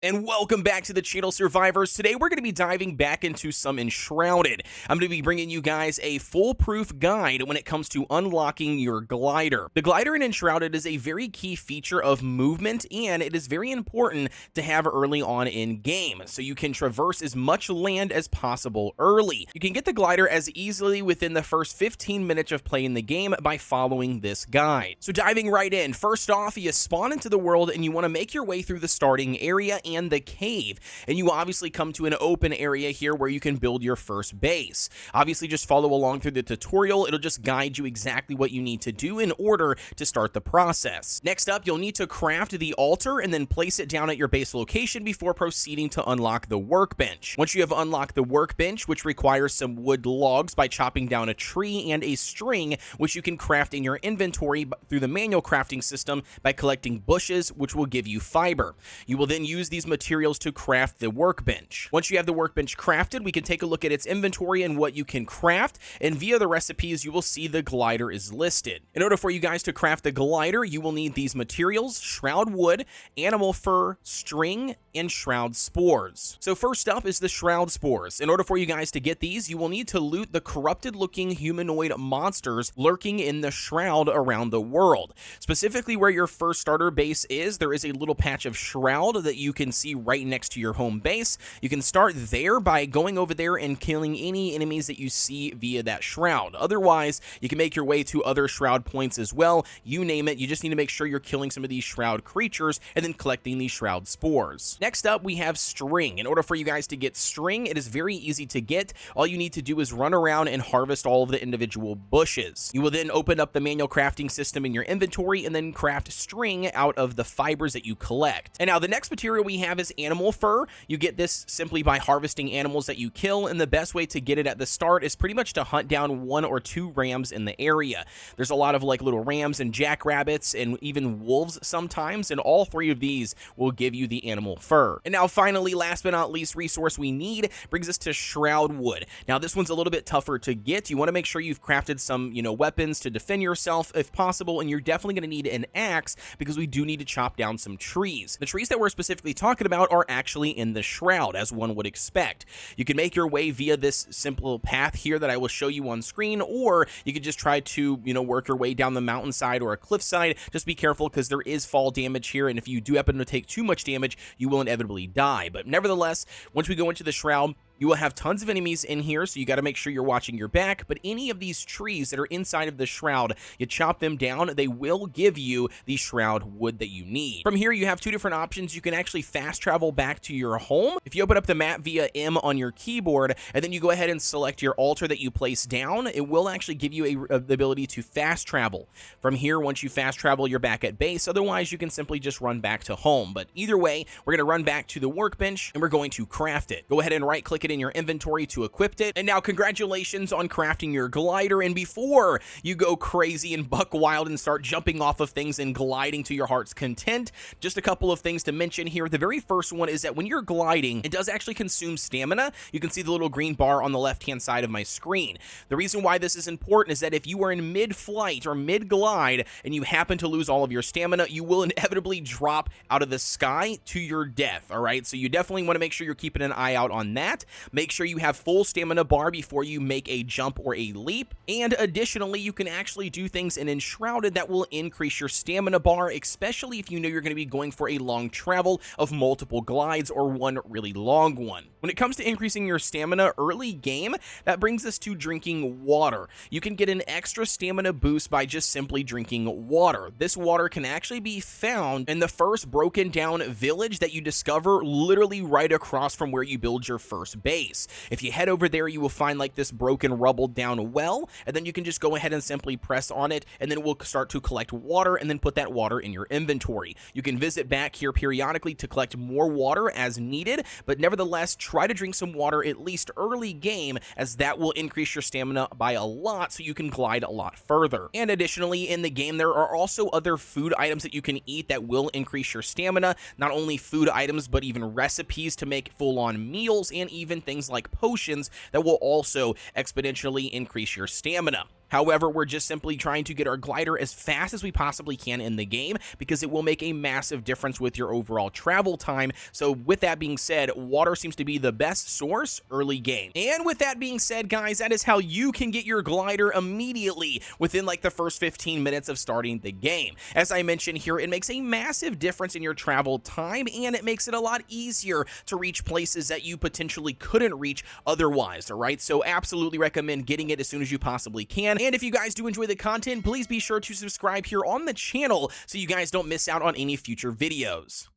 And welcome back to the channel, survivors. Today we're going to be diving back into some Enshrouded. I'm going to be bringing you guys a foolproof guide when it comes to unlocking your glider. The glider in Enshrouded is a very key feature of movement, and it is very important to have early on in game, so you can traverse as much land as possible early. You can get the glider as easily within the first 15 minutes of playing the game by following this guide. So diving right in, first off, you spawn into the world and you want to make your way through the starting area and the cave, and you obviously come to an open area here where you can build your first base. Obviously just follow along through the tutorial. It'll just guide you exactly what you need to do in order to start the process. Next up, you'll need to craft the altar and then place it down at your base location before proceeding to unlock the workbench. Once you have unlocked the workbench, which requires some wood logs by chopping down a tree, and a string, which you can craft in your inventory through the manual crafting system by collecting bushes, which will give you fiber. You will then use these materials to craft the workbench. Once you have the workbench crafted, we can take a look at its inventory and what you can craft, and via the recipes you will see the glider is listed. In order for you guys to craft the glider, you will need these materials: shroud wood, animal fur, string, and shroud spores. So first up is the shroud spores. In order for you guys to get these, you will need to loot the corrupted looking humanoid monsters lurking in the shroud around the world. Specifically where your first starter base is, there is a little patch of shroud that you can see right next to your home base. You can start there by going over there and killing any enemies that you see via that shroud. Otherwise, you can make your way to other shroud points as well. You name it, you just need to make sure you're killing some of these shroud creatures and then collecting these shroud spores. Next up, we have string. In order for you guys to get string, it is very easy to get. All you need to do is run around and harvest all of the individual bushes. You will then open up the manual crafting system in your inventory and then craft string out of the fibers that you collect. And now the next material we have is animal fur. You get this simply by harvesting animals that you kill, and the best way to get it at the start is pretty much to hunt down 1 or 2 rams in the area. There's a lot of like little rams and jackrabbits and even wolves sometimes, and all 3 of these will give you the animal fur. And now finally, last but not least, resource we need brings us to shroud wood. Now this one's a little bit tougher to get. You want to make sure you've crafted some, weapons to defend yourself if possible, and you're definitely going to need an axe because we do need to chop down some trees. The trees that we're specifically talking about are actually in the shroud, as one would expect. You can make your way via this simple path here that I will show you on screen, or you could just try to, work your way down the mountainside or a cliffside. Just be careful because there is fall damage here, and if you do happen to take too much damage, you will inevitably die. But nevertheless, once we go into the shroud, you will have tons of enemies in here, so you got to make sure you're watching your back. But any of these trees that are inside of the shroud, you chop them down, they will give you the shroud wood that you need. From here, you have 2 different options. You can actually fast travel back to your home. If you open up the map via M on your keyboard, and then you go ahead and select your altar that you place down, it will actually give you the ability to fast travel. From here, once you fast travel, you're back at base. Otherwise, you can simply just run back to home. But either way, we're going to run back to the workbench, and we're going to craft it. Go ahead and right-click it in your inventory to equip it. And now congratulations on crafting your glider. And before you go crazy and buck wild and start jumping off of things and gliding to your heart's content, just a couple of things to mention here. The very first one is that when you're gliding, it does actually consume stamina. You can see the little green bar on the left-hand side of my screen. The reason why this is important is that if you are in mid-flight or mid-glide and you happen to lose all of your stamina, you will inevitably drop out of the sky to your death. All right, so you definitely want to make sure you're keeping an eye out on that. Make sure you have full stamina bar before you make a jump or a leap. And additionally, you can actually do things in Enshrouded that will increase your stamina bar, especially if you know you're going to be going for a long travel of multiple glides or one really long one. When it comes to increasing your stamina early game, that brings us to drinking water. You can get an extra stamina boost by just simply drinking water. This water can actually be found in the first broken down village that you discover literally right across from where you build your first base. If you head over there, you will find like this broken rubble down well, and then you can just go ahead and simply press on it, and then it will start to collect water, and then put that water in your inventory. You can visit back here periodically to collect more water as needed, but nevertheless, try to drink some water at least early game, as that will increase your stamina by a lot so you can glide a lot further. And additionally, in the game, there are also other food items that you can eat that will increase your stamina. Not only food items, but even recipes to make full-on meals, and even things like potions that will also exponentially increase your stamina. However, we're just simply trying to get our glider as fast as we possibly can in the game because it will make a massive difference with your overall travel time. So with that being said, water seems to be the best source early game. And with that being said, guys, that is how you can get your glider immediately within like the first 15 minutes of starting the game. As I mentioned here, it makes a massive difference in your travel time, and it makes it a lot easier to reach places that you potentially couldn't reach otherwise, all right? So absolutely recommend getting it as soon as you possibly can. And if you guys do enjoy the content, please be sure to subscribe here on the channel so you guys don't miss out on any future videos.